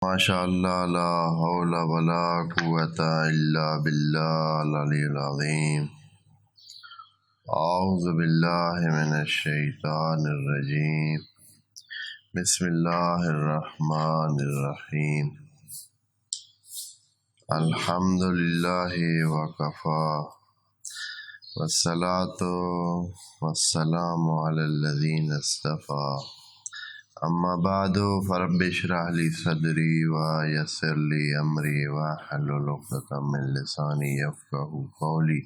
ماشاء اللہ لا حول ولا قوة الا باللہ العلی العظیم۔ اعوذ باللہ من الشیطان الرجیم، بسم اللہ الرحمن الرحیم۔ الحمد للہ وکفی والصلاة والسلام علی الذین اصطفی، اما بعد فرب اشرح لی صدری ویسر لی امری واحلل عقدۃ من لسانی یفقہوا قولی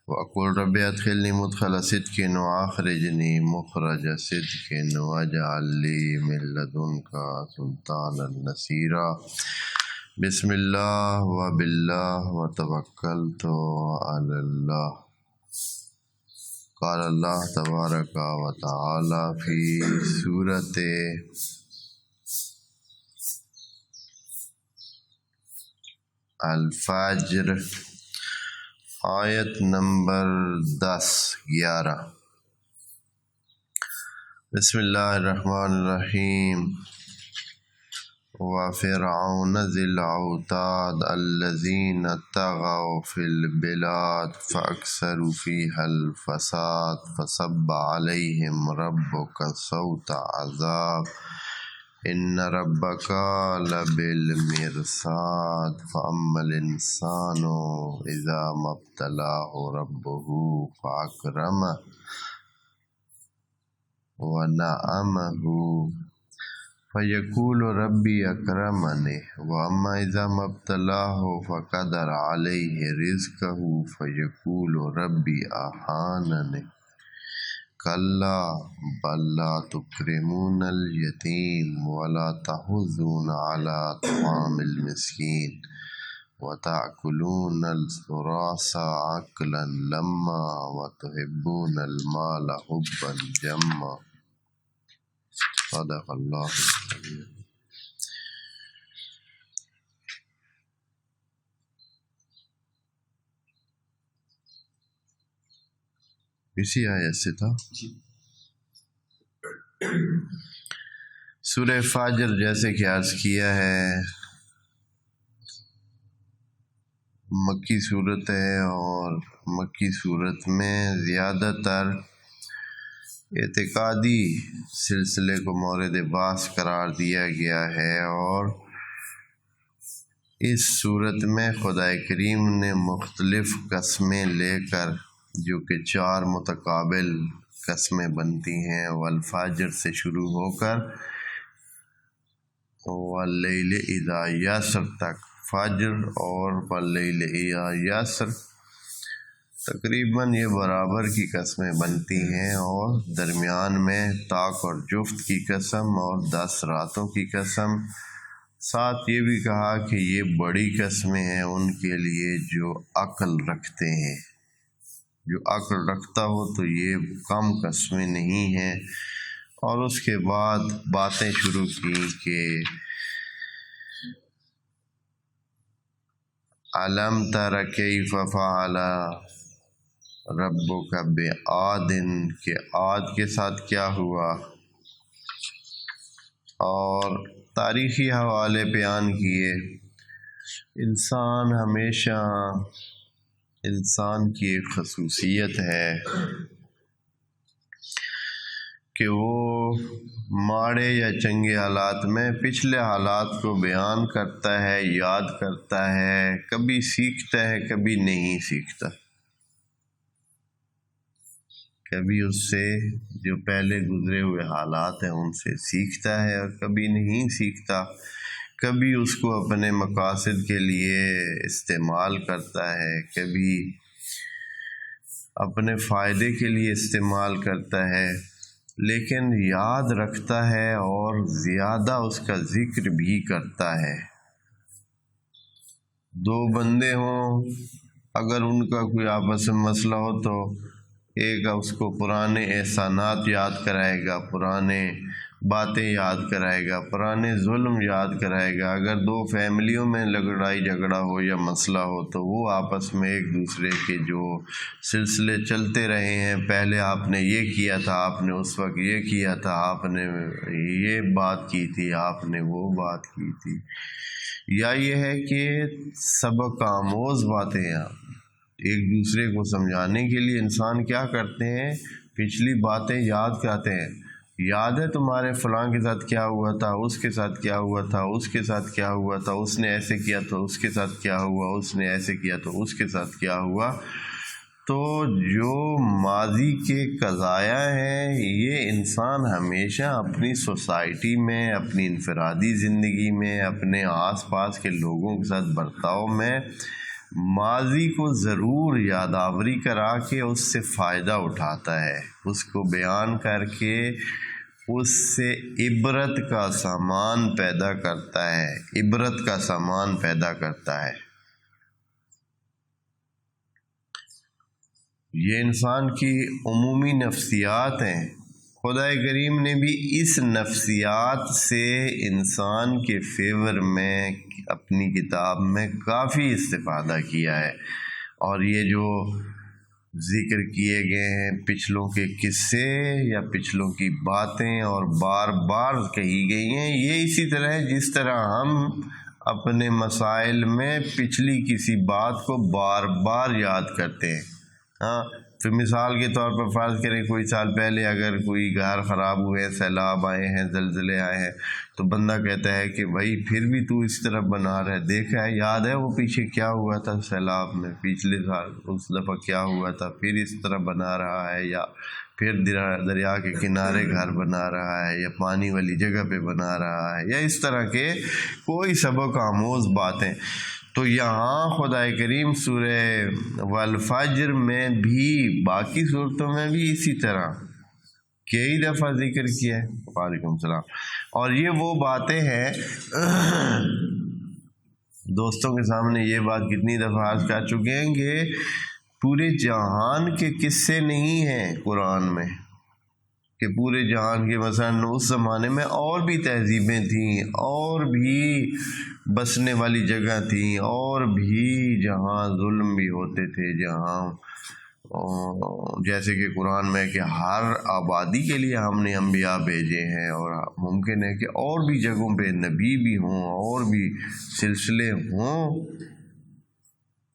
وقل رب ادخلنی مدخل صدق واخرجنی مخرج صدق واجعل لی من لدنک سلطانا نصیرا۔ بسم اللہ وباللہ وتوکلت علی اللہ۔ قال اللہ تبارک و تعالی فی سورۃ الفجر آیت نمبر 11۔ بسم اللہ الرحمن الرحیم۔ وفرعون ذی الاوتاد الذین طغوا فی البلاد فاکثروا فیہا الفساد فصب علیہم ربک صوت عذاب ان ربک لبالمرصاد فاما الانسان اذا ما ابتلاه ربہ فاکرمہ ونعمہ فیقول ربی اکرمن واما اذا ما ابتلاه فقدر علیہ رزقہ فیقول ربی اہانن کلا بل لا تکرمون الیتیم ولا تحضون علی طعام المسکین وتأکلون التراث اکلا لما وتحبون المال حبا جما۔ صدق اللہ العظیم۔ اسی آیت سے تھا سورہ فجر، جیسے کہ عرض کیا ہے مکی صورت ہے، اور مکی صورت میں زیادہ تر اعتقادی سلسلے کو مورد بحث قرار دیا گیا ہے، اور اس صورت میں خدا کریم نے مختلف قسمیں لے کر، جو کہ 4 متقابل قسمیں بنتی ہیں، والفجر سے شروع ہو کر واللیل اذا یسر تک، فجر اور واللیل اذا یسر تقریباً یہ برابر کی قسمیں بنتی ہیں، اور درمیان میں طاق اور جفت کی قسم اور 10 راتوں کی قسم۔ ساتھ یہ بھی کہا کہ یہ بڑی قسمیں ہیں ان کے لیے جو عقل رکھتے ہیں، جو عقل رکھتا ہو تو یہ کم قسمیں نہیں ہیں۔ اور اس کے بعد باتیں شروع کی کہ علم تر کیف فعل ربک بعاد، کہ عاد کے ساتھ کیا ہوا، اور تاریخی حوالے بیان کیے۔ انسان کی ایک خصوصیت ہے کہ وہ ماڑے یا چنگے حالات میں پچھلے حالات کو بیان کرتا ہے، یاد کرتا ہے، کبھی سیکھتا ہے کبھی نہیں سیکھتا، کبھی اس سے جو پہلے گزرے ہوئے حالات ہیں ان سے سیکھتا ہے اور کبھی نہیں سیکھتا، کبھی اس کو اپنے مقاصد کے لیے استعمال کرتا ہے، کبھی اپنے فائدے کے لیے استعمال کرتا ہے، لیکن یاد رکھتا ہے اور زیادہ اس کا ذکر بھی کرتا ہے۔ 2 بندے ہوں، اگر ان کا کوئی آپس میں مسئلہ ہو تو ایک اس کو پرانے احسانات یاد کرائے گا، پرانے باتیں یاد کرائے گا، پرانے ظلم یاد کرائے گا۔ اگر دو فیملیوں میں لڑائی جھگڑا ہو یا مسئلہ ہو تو وہ آپس میں ایک دوسرے کے جو سلسلے چلتے رہے ہیں، پہلے آپ نے یہ کیا تھا، آپ نے اس وقت یہ کیا تھا، آپ نے یہ بات کی تھی، آپ نے وہ بات کی تھی، یا یہ ہے کہ سبق آموز باتیں ایک دوسرے کو سمجھانے کے لیے انسان کیا کرتے ہیں، پچھلی باتیں یاد کرتے ہیں۔ یاد ہے تمہارے فلاں کے ساتھ کیا ہوا تھا، اس کے ساتھ کیا ہوا تھا، اس کے ساتھ کیا ہوا تھا، اس نے ایسے کیا تو اس کے ساتھ کیا ہوا، اس نے ایسے کیا تو اس کے ساتھ کیا ہوا۔ تو جو ماضی کے قضایا ہیں یہ انسان ہمیشہ اپنی سوسائٹی میں، اپنی انفرادی زندگی میں، اپنے آس پاس کے لوگوں کے ساتھ برتاؤ میں ماضی کو ضرور یادآوری کرا کے اس سے فائدہ اٹھاتا ہے، اس کو بیان کر کے اس سے عبرت کا سامان پیدا کرتا ہے، عبرت کا سامان پیدا کرتا ہے۔ یہ انسان کی عمومی نفسیات ہیں۔ خدا کریم نے بھی اس نفسیات سے انسان کے فیور میں اپنی کتاب میں کافی استفادہ کیا ہے، اور یہ جو ذکر کیے گئے ہیں پچھلوں کے قصے یا پچھلوں کی باتیں اور بار بار کہی گئی ہیں، یہ اسی طرح ہے جس طرح ہم اپنے مسائل میں پچھلی کسی بات کو بار بار یاد کرتے ہیں۔ پھر مثال کے طور پر فرض کریں کوئی سال پہلے اگر کوئی گھر خراب ہوئے، سیلاب آئے ہیں، زلزلے آئے ہیں، تو بندہ کہتا ہے کہ بھائی پھر بھی تو اس طرح بنا رہا ہے، دیکھا ہے، یاد ہے وہ پیچھے کیا ہوا تھا سیلاب میں، پچھلے سال اس دفعہ کیا ہوا تھا، پھر اس طرح بنا رہا ہے، یا پھر دریا کے کنارے گھر بنا رہا ہے، یا پانی والی جگہ پہ بنا رہا ہے، یا اس طرح کے کوئی سبق آموز باتیں۔ تو یہاں خدا کریم سورہ والفجر میں بھی، باقی صورتوں میں بھی اسی طرح کئی دفعہ ذکر کیا ہے۔ وعلیکم السلام۔ اور یہ وہ باتیں ہیں، دوستوں کے سامنے یہ بات کتنی دفعہ عرض کر چکے ہیں کہ پورے جہان کے قصے نہیں ہیں قرآن میں، کہ پورے جہان کے مثلاً اس زمانے میں اور بھی تہذیبیں تھیں، اور بھی بسنے والی جگہ تھیں، اور بھی جہاں ظلم بھی ہوتے تھے، جہاں جیسے کہ قرآن میں کہ ہر آبادی کے لیے ہم نے انبیاء بھیجے ہیں، اور ممکن ہے کہ اور بھی جگہوں پہ نبی بھی ہوں، اور بھی سلسلے ہوں،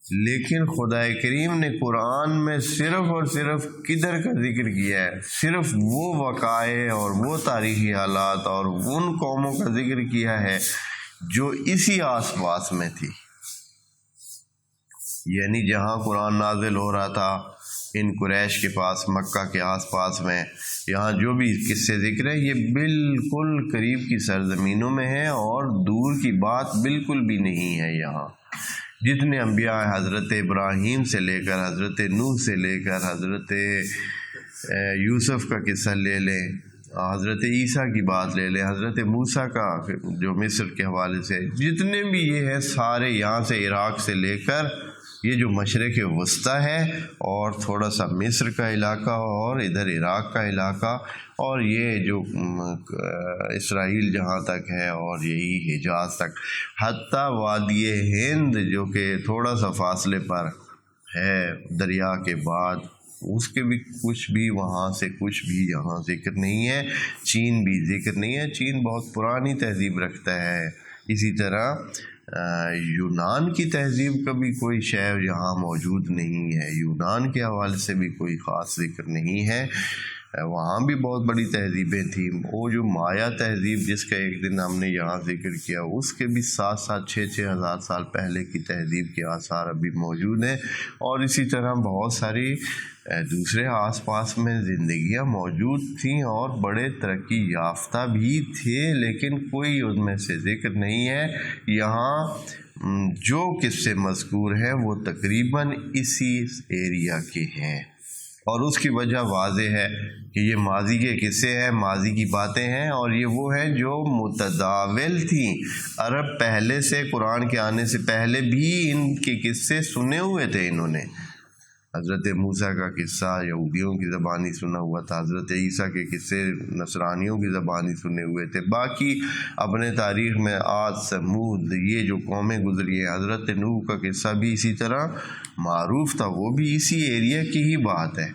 لیکن خدا کریم نے قرآن میں صرف اور صرف کدھر کا ذکر کیا ہے، صرف وہ وقائع اور وہ تاریخی حالات اور ان قوموں کا ذکر کیا ہے جو اسی آس پاس میں تھی۔ یعنی جہاں قرآن نازل ہو رہا تھا ان قریش کے پاس، مکہ کے آس پاس میں، یہاں جو بھی قصے ذکر ہے یہ بالکل قریب کی سرزمینوں میں ہیں، اور دور کی بات بالکل بھی نہیں ہے۔ یہاں جتنے انبیاء ہیں، حضرت ابراہیم سے لے کر حضرت نوح سے لے کر حضرت یوسف کا قصہ لے لیں، حضرت عیسیٰ کی بات لے لیں، حضرت موسیٰ کا جو مصر کے حوالے سے، جتنے بھی یہ ہیں سارے یہاں سے عراق سے لے کر یہ جو مشرق وسطیٰ ہے، اور تھوڑا سا مصر کا علاقہ، اور ادھر عراق کا علاقہ، اور یہ جو اسرائیل جہاں تک ہے، اور یہی حجاز تک، حتیٰ وادی ہند جو کہ تھوڑا سا فاصلے پر ہے دریا کے بعد، اس کے بھی کچھ بھی وہاں سے کچھ بھی یہاں ذکر نہیں ہے۔ چین بھی ذکر نہیں ہے، چین بہت پرانی تہذیب رکھتا ہے۔ اسی طرح یونان کی تہذیب کا بھی کوئی شے یہاں موجود نہیں ہے، یونان کے حوالے سے بھی کوئی خاص ذکر نہیں ہے، وہاں بھی بہت بڑی تہذیبیں تھیں۔ وہ جو مایا تہذیب جس کا ایک دن ہم نے یہاں ذکر کیا، اس کے بھی 7,000-6,000 ہزار سال پہلے کی تہذیب کے آثار ابھی موجود ہیں، اور اسی طرح بہت ساری دوسرے آس پاس میں زندگیاں موجود تھیں اور بڑے ترقی یافتہ بھی تھے، لیکن کوئی ان میں سے ذکر نہیں ہے۔ یہاں جو قصے مذکور ہیں وہ تقریباً اسی ایریا کے ہیں، اور اس کی وجہ واضح ہے کہ یہ ماضی کے قصے ہیں، ماضی کی باتیں ہیں، اور یہ وہ ہیں جو متداول تھیں۔ عرب پہلے سے، قرآن کے آنے سے پہلے بھی ان کے قصے سنے ہوئے تھے انہوں نے، حضرت موسیٰ کا قصہ یہودیوں کی زبانی سنا ہوا تھا، حضرت عیسیٰ کے قصے نصرانیوں کی زبانی سنے ہوئے تھے، باقی اپنے تاریخ میں عاد، سمود، یہ جو قومیں گزری ہیں، حضرت نوح کا قصہ بھی اسی طرح معروف تھا، وہ بھی اسی ایریا کی ہی بات ہے۔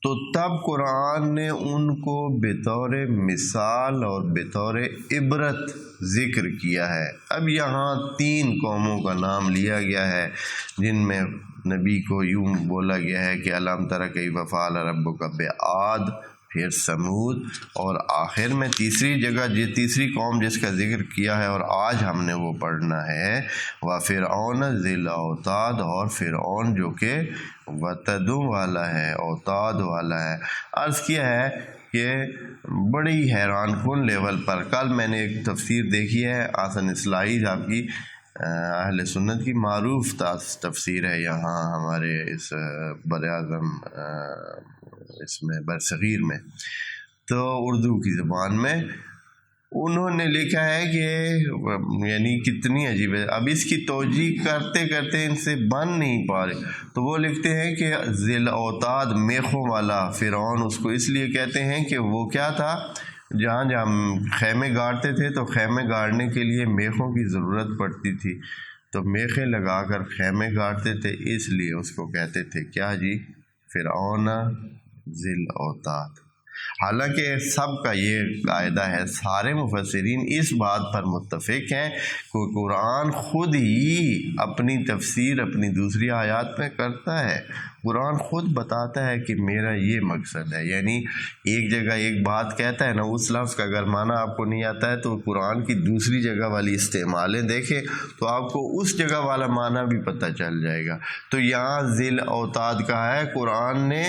تو تب قرآن نے ان کو بطور مثال اور بطور عبرت ذکر کیا ہے۔ اب یہاں 3 قوموں کا نام لیا گیا ہے جن میں نبی کو یوں بولا گیا ہے کہ الم تر کیف فعل ربک بعاد، پھر سمود، اور آخر میں تیسری جگہ تیسری قوم جس کا ذکر کیا ہے اور آج ہم نے وہ پڑھنا ہے، وفرعون ذی الاوتاد، اور فرعون جو کہ وتدوں والا ہے، اوتاد والا ہے۔ عرض کیا ہے کہ بڑی حیران کن لیول پر کل میں نے ایک تفسیر دیکھی ہے، حسن اصلاحی صاحب کی، اہل سنت کی معروف تفسیر ہے یہاں ہمارے اس براعظم اس میں برصغیر میں، تو اردو کی زبان میں انہوں نے لکھا ہے کہ یعنی کتنی عجیب ہے، اب اس کی توجیہ کرتے کرتے ان سے بن نہیں پا رہے، تو وہ لکھتے ہیں کہ ذی الاوتاد، میخوں والا فرعون، اس کو اس لیے کہتے ہیں کہ وہ کیا تھا، جہاں جہاں خیمے گاڑتے تھے تو خیمے گاڑنے کے لیے میخوں کی ضرورت پڑتی تھی، تو میخیں لگا کر خیمے گاڑتے تھے، اس لیے اس کو کہتے تھے کیا جی، فرعون ذی الاوتاد۔ حالانکہ سب کا یہ قاعدہ ہے، سارے مفسرین اس بات پر متفق ہیں کہ قرآن خود ہی اپنی تفسیر اپنی دوسری آیات میں کرتا ہے، قرآن خود بتاتا ہے کہ میرا یہ مقصد ہے، یعنی ایک جگہ ایک بات کہتا ہے نا، اس لفظ کا اگر معنی آپ کو نہیں آتا ہے تو قرآن کی دوسری جگہ والی استعمالیں دیکھیں تو آپ کو اس جگہ والا معنی بھی پتہ چل جائے گا۔ تو یہاں ذی الاوتاد کہا ہے، قرآن نے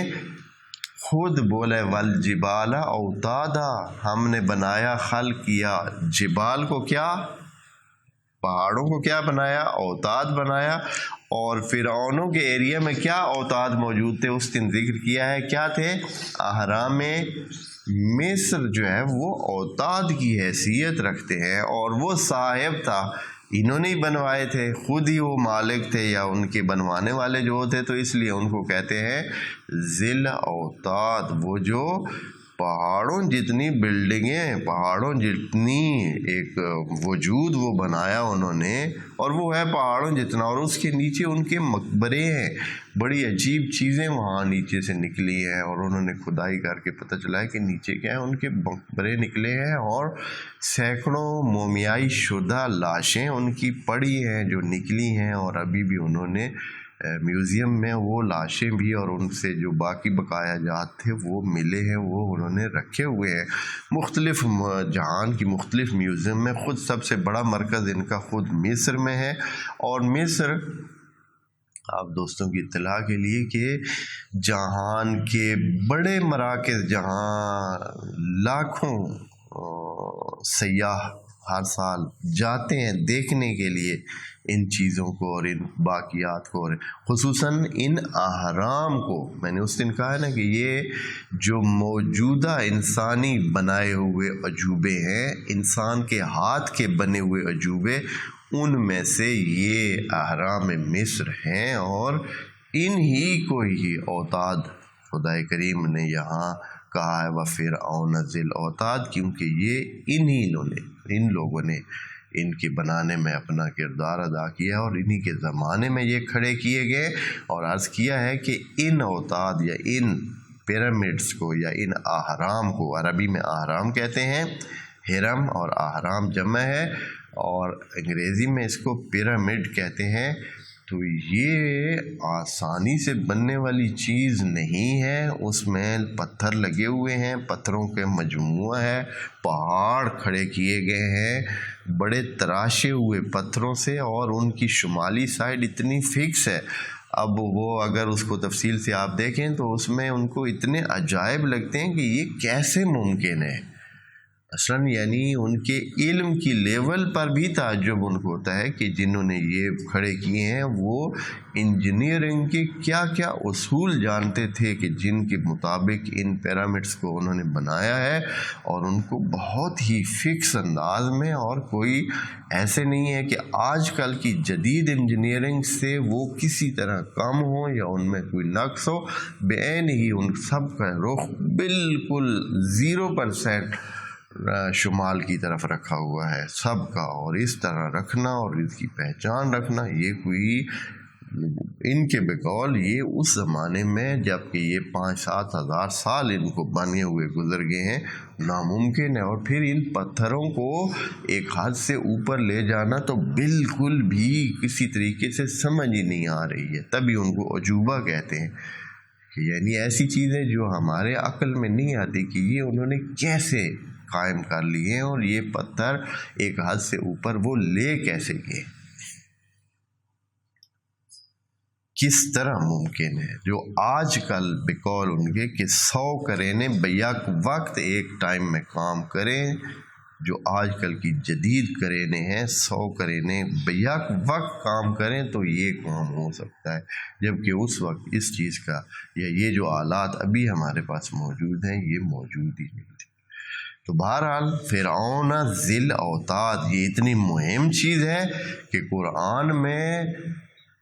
خود بولے والجبال اوتادا، ہم نے بنایا، خلق کیا جبال کو، کیا پہاڑوں کو کیا بنایا، اوتاد بنایا، اور فرعونوں کے ایریا میں کیا اوتاد موجود تھے، اس دن ذکر کیا ہے کیا تھے، اہرام مصر جو ہے وہ اوتاد کی حیثیت رکھتے ہیں، اور وہ صاحب تھا، انہوں نے ہی بنوائے تھے، خود ہی وہ مالک تھے یا ان کے بنوانے والے جو ہوتے، تو اس لیے ان کو کہتے ہیں ذی الاوتاد، وہ جو پہاڑوں جتنی بلڈنگیں، پہاڑوں جتنی ایک وجود وہ بنایا انہوں نے، اور وہ ہے پہاڑوں جتنا، اور اس کے نیچے ان کے مقبرے ہیں، بڑی عجیب چیزیں وہاں نیچے سے نکلی ہیں، اور انہوں نے کھدائی کر کے پتہ چلا ہے کہ نیچے کیا ہے، ان کے مقبرے نکلے ہیں، اور سینکڑوں مومیائی شدہ لاشیں ان کی پڑی ہیں جو نکلی ہیں، اور ابھی بھی انہوں نے میوزیم میں وہ لاشیں بھی اور ان سے جو باقی بقایا جات تھے وہ ملے ہیں، وہ انہوں نے رکھے ہوئے ہیں مختلف جہان کی مختلف میوزیم میں۔ خود سب سے بڑا مرکز ان کا خود مصر میں ہے، اور مصر آپ دوستوں کی اطلاع کے لیے کہ جہان کے بڑے مراکز، جہاں لاکھوں سیاح ہر سال جاتے ہیں دیکھنے کے لیے ان چیزوں کو اور ان باقیات کو، اور خصوصاً ان اہرام کو۔ میں نے اس دن کہا ہے نا کہ یہ جو موجودہ انسانی بنائے ہوئے عجوبے ہیں، انسان کے ہاتھ کے بنے ہوئے عجوبے، ان میں سے یہ اہرام مصر ہیں، اور ان ہی کو ہی اوتاد خدا کریم نے یہاں کہا ہے وفرعون ذی الاوتاد، کیونکہ یہ ان لوگوں نے ان کے بنانے میں اپنا کردار ادا کیا، اور انہی کے زمانے میں یہ کھڑے کیے گئے، اور عرض کیا ہے کہ ان اوتاد یا ان پیرامڈس کو یا ان اہرام کو، عربی میں اہرام کہتے ہیں، ہرم اور اہرام جمع ہے، اور انگریزی میں اس کو پیرامڈ کہتے ہیں، تو یہ آسانی سے بننے والی چیز نہیں ہے، اس میں پتھر لگے ہوئے ہیں، پتھروں کے مجموعہ ہے، پہاڑ کھڑے کیے گئے ہیں بڑے تراشے ہوئے پتھروں سے، اور ان کی شمالی سائڈ اتنی فکس ہے، اب وہ اگر اس کو تفصیل سے آپ دیکھیں تو اس میں ان کو اتنے عجائب لگتے ہیں کہ یہ کیسے ممکن ہے، اصلاً یعنی ان کے علم کی لیول پر بھی تعجب ان کو ہوتا ہے کہ جنہوں نے یہ کھڑے کیے ہیں وہ انجینئرنگ کے کیا کیا اصول جانتے تھے کہ جن کے مطابق ان پیرامڈس کو انہوں نے بنایا ہے، اور ان کو بہت ہی فکس انداز میں، اور کوئی ایسے نہیں ہے کہ آج کل کی جدید انجینئرنگ سے وہ کسی طرح کم ہو یا ان میں کوئی نقص ہو، بعین ہی ان سب کا رخ بالکل 0% شمال کی طرف رکھا ہوا ہے سب کا، اور اس طرح رکھنا اور اس کی پہچان رکھنا یہ کوئی ان کے بقول یہ اس زمانے میں جب کہ یہ 5-7 ہزار سال ان کو بنے ہوئے گزر گئے ہیں ناممکن ہے۔ اور پھر ان پتھروں کو ایک حد سے اوپر لے جانا تو بالکل بھی کسی طریقے سے سمجھ ہی نہیں آ رہی ہے، تبھی ان کو عجوبہ کہتے ہیں کہ یعنی ایسی چیزیں جو ہمارے عقل میں نہیں آتی کہ یہ انہوں نے کیسے قائم کر لیے ہیں، اور یہ پتھر ایک حد سے اوپر وہ لے کیسے گئے، کس طرح ممکن ہے، جو آج کل بقول ان کے کہ 100 کرینے بیک وقت ایک ٹائم میں کام کریں، جو آج کل کی جدید کرینے ہیں 100 کرینے بیک وقت کام کریں تو یہ کام ہو سکتا ہے، جبکہ اس وقت اس چیز کا یا یہ جو آلات ابھی ہمارے پاس موجود ہیں یہ موجود ہی نہیں تھے۔ تو بہرحال فرعون ذی الاوتاد یہ اتنی مہم چیز ہے کہ قرآن میں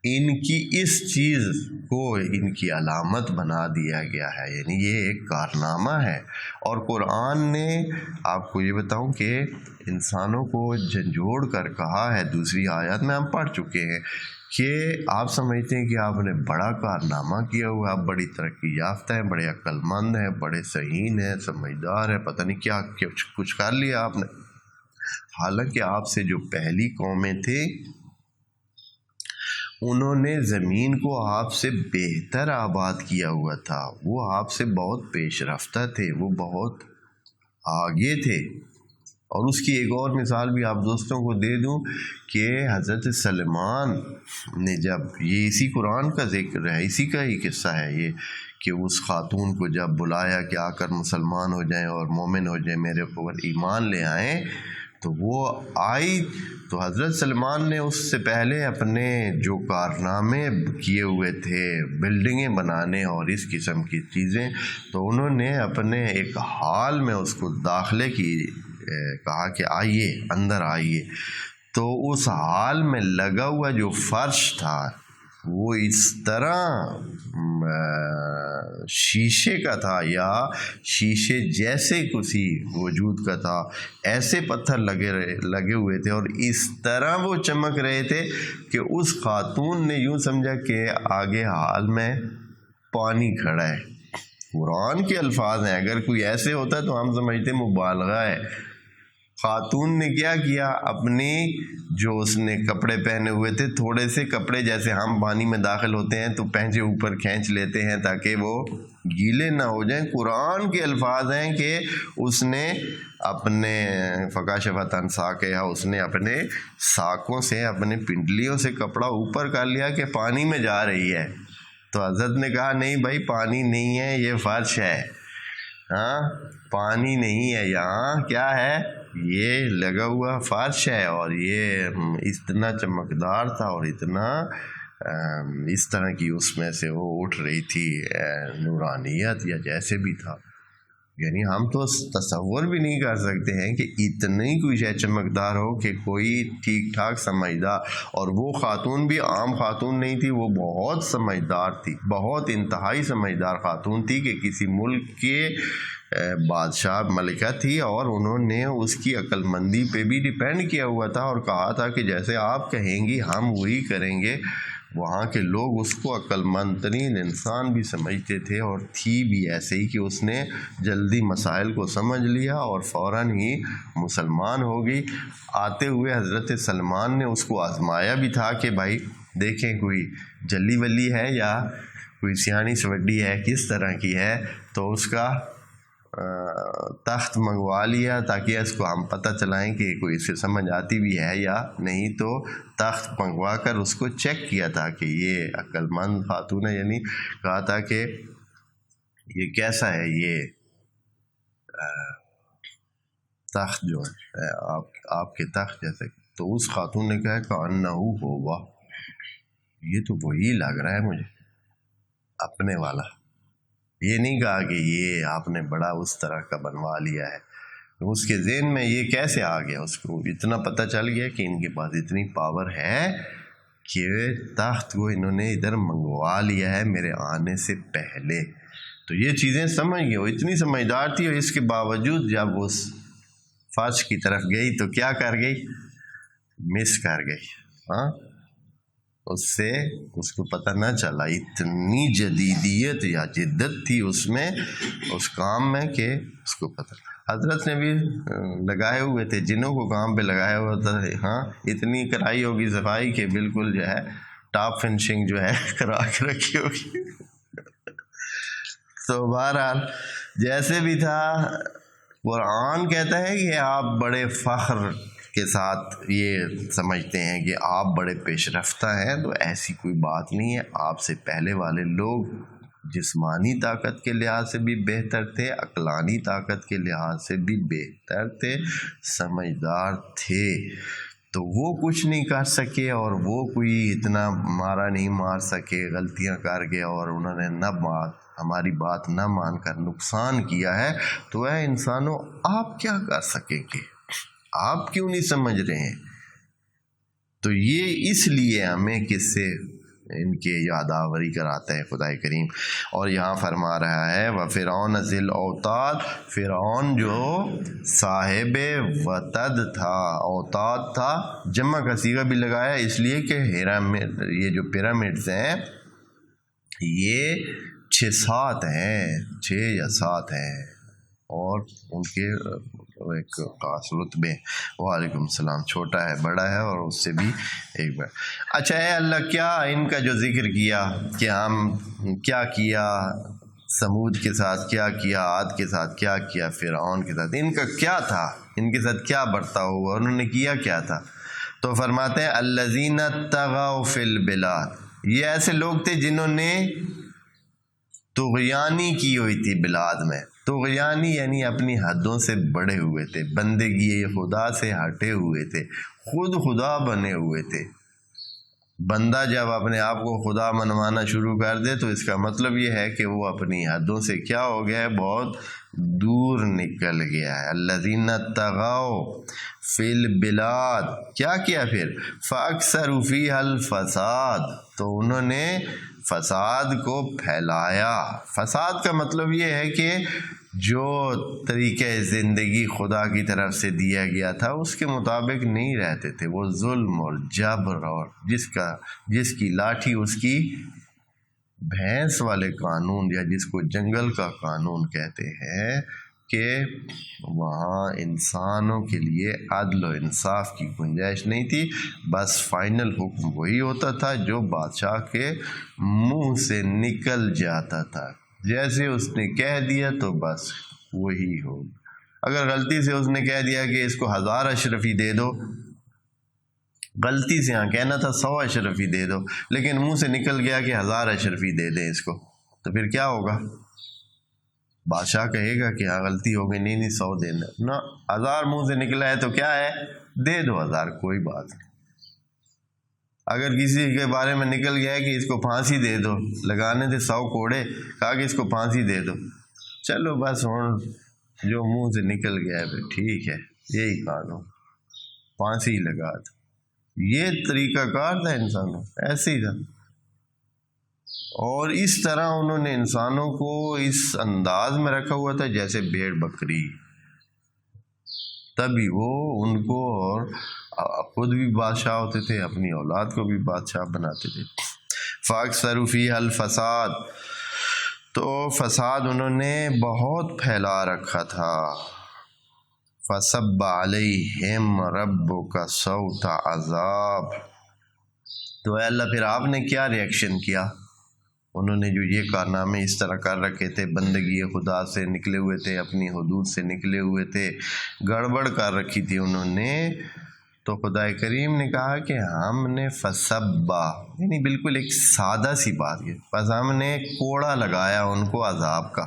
ان کی اس چیز کو ان کی علامت بنا دیا گیا ہے، یعنی یہ ایک کارنامہ ہے۔ اور قرآن نے آپ کو یہ بتاؤں کہ انسانوں کو جھنجھوڑ کر کہا ہے، دوسری آیات میں ہم پڑھ چکے ہیں کہ آپ سمجھتے ہیں کہ آپ نے بڑا کارنامہ کیا ہوا، آپ بڑی ترقی یافتہ ہیں، بڑے عقل مند ہیں، بڑے ذہین ہیں، سمجھدار ہیں، پتہ نہیں کیا کچھ کر لیا آپ نے، حالانکہ آپ سے جو پہلی قومیں تھے انہوں نے زمین کو آپ سے بہتر آباد کیا ہوا تھا، وہ آپ سے بہت پیش رفتہ تھے، وہ بہت آگے تھے۔ اور اس کی ایک اور مثال بھی آپ دوستوں کو دے دوں کہ حضرت سلیمان نے جب یہ اسی قرآن کا ذکر ہے، اسی کا ہی قصہ ہے یہ کہ اس خاتون کو جب بلایا کہ آ کر مسلمان ہو جائیں اور مومن ہو جائیں، میرے اوپر ایمان لے آئیں، تو وہ آئی تو حضرت سلمان نے اس سے پہلے اپنے جو کارنامے کیے ہوئے تھے بلڈنگیں بنانے اور اس قسم کی چیزیں، تو انہوں نے اپنے ایک حال میں اس کو داخلے کی کہا کہ آئیے اندر آئیے، تو اس حال میں لگا ہوا جو فرش تھا وہ اس طرح شیشے کا تھا یا شیشے جیسے کسی وجود کا تھا، ایسے پتھر لگے ہوئے تھے اور اس طرح وہ چمک رہے تھے کہ اس خاتون نے یوں سمجھا کہ آگے حال میں پانی کھڑا ہے۔ قرآن کے الفاظ ہیں، اگر کوئی ایسے ہوتا تو ہم سمجھتے مبالغہ ہے۔ خاتون نے کیا کیا، اپنی جو اس نے کپڑے پہنے ہوئے تھے، تھوڑے سے کپڑے جیسے ہم پانی میں داخل ہوتے ہیں تو پہنچے اوپر کھینچ لیتے ہیں تاکہ وہ گیلے نہ ہو جائیں، قرآن کے الفاظ ہیں کہ اس نے اپنے فکاشفت عن ساقیہا، اس نے اپنے ساقوں سے اپنے پنڈلیوں سے کپڑا اوپر کر لیا کہ پانی میں جا رہی ہے، تو حضرت نے کہا نہیں بھائی پانی نہیں ہے، یہ فرش ہے، ہاں پانی نہیں ہے، یہاں کیا ہے، یہ لگا ہوا فرش ہے، اور یہ اتنا چمکدار تھا اور اتنا اس طرح کی اس میں سے وہ اٹھ رہی تھی نورانیت یا جیسے بھی تھا، یعنی ہم تو تصور بھی نہیں کر سکتے ہیں کہ اتنی کوئی شے چمکدار ہو کہ کوئی ٹھیک ٹھاک سمجھدار، اور وہ خاتون بھی عام خاتون نہیں تھی، وہ بہت سمجھدار تھی، بہت انتہائی سمجھدار خاتون تھی کہ کسی ملک کے بادشاہ ملکہ تھی، اور انہوں نے اس کی عقل مندی پہ بھی ڈیپینڈ کیا ہوا تھا اور کہا تھا کہ جیسے آپ کہیں گی ہم وہی کریں گے۔ وہاں کے لوگ اس کو عقل مند ترین انسان بھی سمجھتے تھے، اور تھی بھی ایسے ہی کہ اس نے جلدی مسائل کو سمجھ لیا اور فوراً ہی مسلمان ہو گئی۔ آتے ہوئے حضرت سلمان نے اس کو آزمایا بھی تھا کہ بھائی دیکھیں کوئی جلی ولی ہے یا کوئی سیانی سوڈی ہے، کس طرح کی ہے، تو اس کا تخت منگوا لیا تاکہ اس کو ہم پتہ چلائیں کہ کوئی اسے سمجھ آتی بھی ہے یا نہیں، تو تخت منگوا کر اس کو چیک کیا تھا کہ یہ عقل مند خاتون ہے، یعنی کہا تھا کہ یہ کیسا ہے، یہ تخت جو ہے آپ کے تخت جیسے. تو اس خاتون نے کہا کہ انہو ہوا، یہ تو وہی لگ رہا ہے مجھے اپنے والا. یہ نہیں کہا کہ یہ آپ نے بڑا اس طرح کا بنوا لیا ہے. اس کے ذہن میں یہ کیسے آ گیا، اس کو اتنا پتہ چل گیا کہ ان کے پاس اتنی پاور ہے کہ تخت کو انہوں نے ادھر منگوا لیا ہے میرے آنے سے پہلے. تو یہ چیزیں سمجھ گئے، وہ اتنی سمجھدار تھی، اور اس کے باوجود جب اس فرش کی طرف گئی تو کیا کر گئی، مس کر گئی. ہاں، اس کو پتہ نہ چلا. اتنی جدیدیت یا جدت تھی اس میں، اس کام میں، کہ اس کو پتہ. حضرت نے بھی لگائے ہوئے تھے، جنوں کو کام پہ لگایا ہوا تھا. ہاں، اتنی کرائی ہوگی صفائی کہ بالکل جو ہے ٹاپ فنشنگ جو ہے کرا کے رکھی ہوگی. تو بہرحال جیسے بھی تھا، قرآن کہتا ہے کہ آپ بڑے فخر کے ساتھ یہ سمجھتے ہیں کہ آپ بڑے پیش رفتہ ہیں. تو ایسی کوئی بات نہیں ہے. آپ سے پہلے والے لوگ جسمانی طاقت کے لحاظ سے بھی بہتر تھے، عقلانی طاقت کے لحاظ سے بھی بہتر تھے، سمجھدار تھے. تو وہ کچھ نہیں کر سکے، اور وہ کوئی اتنا مارا نہیں مار سکے. غلطیاں کر گئے اور انہوں نے ہماری بات نہ مان کر نقصان کیا ہے. تو اے انسانوں، آپ کیا کر سکیں گے؟ آپ کیوں نہیں سمجھ رہے ہیں؟ تو یہ اس لیے ہمیں کس سے ان کے یادآوری کراتا ہے خدا کریم. اور یہاں فرما رہا ہے وَفِرْعَوْنَ ذِی الْأَوْتَادِ، فرعون جو صاحب وتد تھا، اوتاد تھا. جمع کا صیغہ بھی لگایا اس لیے کہ یہ جو پیرامڈز ہیں یہ 6-7 ہیں، 6 یا 7 ہیں، اور ان کے ایک خاص رتبے. وعلیکم السلام. چھوٹا ہے، بڑا ہے، اور اس سے بھی ایک بڑا. اچھا، اے اللہ، کیا ان کا جو ذکر کیا کہ ہم کیا کیا سمود کے ساتھ، کیا کیا عاد کے ساتھ، کیا کیا فرعون کے ساتھ، ان کا کیا تھا، ان کے ساتھ کیا برتاؤ ہوا، انہوں نے کیا کیا تھا. تو فرماتے ہیں الذین طغوا فی البلاد، یہ ایسے لوگ تھے جنہوں نے طغیانی کی ہوئی تھی بلاد میں. طغیانی یعنی اپنی حدوں سے بڑھے ہوئے تھے، بندگی خدا سے ہٹے ہوئے تھے، خود خدا بنے ہوئے تھے. بندہ جب اپنے آپ کو خدا منوانا شروع کر دے تو اس کا مطلب یہ ہے کہ وہ اپنی حدوں سے کیا ہو گیا ہے، بہت دور نکل گیا ہے. الذین طغوا فی البلاد، کیا کیا پھر، فاکثروا فیہا الفساد، تو انہوں نے فساد کو پھیلایا. فساد کا مطلب یہ ہے کہ جو طریقہ زندگی خدا کی طرف سے دیا گیا تھا اس کے مطابق نہیں رہتے تھے. وہ ظلم اور جبر، اور جس کی لاٹھی اس کی بھینس والے قانون، یا جس کو جنگل کا قانون کہتے ہیں، کہ وہاں انسانوں کے لیے عدل و انصاف کی گنجائش نہیں تھی. بس فائنل حکم وہی ہوتا تھا جو بادشاہ کے منہ سے نکل جاتا تھا. جیسے اس نے کہہ دیا تو بس وہی ہو. اگر غلطی سے اس نے کہہ دیا کہ اس کو 1000 اشرفی دے دو، غلطی سے ہاں کہنا تھا 100 اشرفی دے دو، لیکن منہ سے نکل گیا کہ 1000 اشرفی دے دیں اس کو، تو پھر کیا ہوگا؟ بادشاہ کہے گا کہ ہاں غلطی ہو گئی، نہیں 100 دینا نا. 1000 منہ سے نکلا ہے تو کیا ہے، دے دو 1000، کوئی بات نہیں. اگر کسی کے بارے میں نکل گیا ہے کہ اس کو پھانسی دے دو، لگانے تھے 100 کوڑے، کہا کہ اس کو پھانسی دے دو، چلو بس ہوں جو منہ سے نکل گیا ہے پھر ٹھیک ہے، یہی قانون، پھانسی لگا دو. یہ طریقہ کار تھا انسانوں، ایسے ہی تھا. اور اس طرح انہوں نے انسانوں کو اس انداز میں رکھا ہوا تھا جیسے بھیڑ بکری. تبھی وہ ان کو، اور خود بھی بادشاہ ہوتے تھے، اپنی اولاد کو بھی بادشاہ بناتے تھے. فاکثروا فیہا الفساد، تو فساد انہوں نے بہت پھیلا رکھا تھا. فصب علیہم ربک صوت عذاب، تو اے اللہ پھر آپ نے کیا ریئیکشن کیا؟ انہوں نے جو یہ کارنامے اس طرح کر رکھے تھے، بندگی خدا سے نکلے ہوئے تھے، اپنی حدود سے نکلے ہوئے تھے، گڑبڑ کر رکھی تھی انہوں نے. تو خدا کریم نے کہا کہ ہم نے فصبا، یعنی بالکل ایک سادہ سی بات ہے، بس ہم نے کوڑا لگایا ان کو عذاب کا،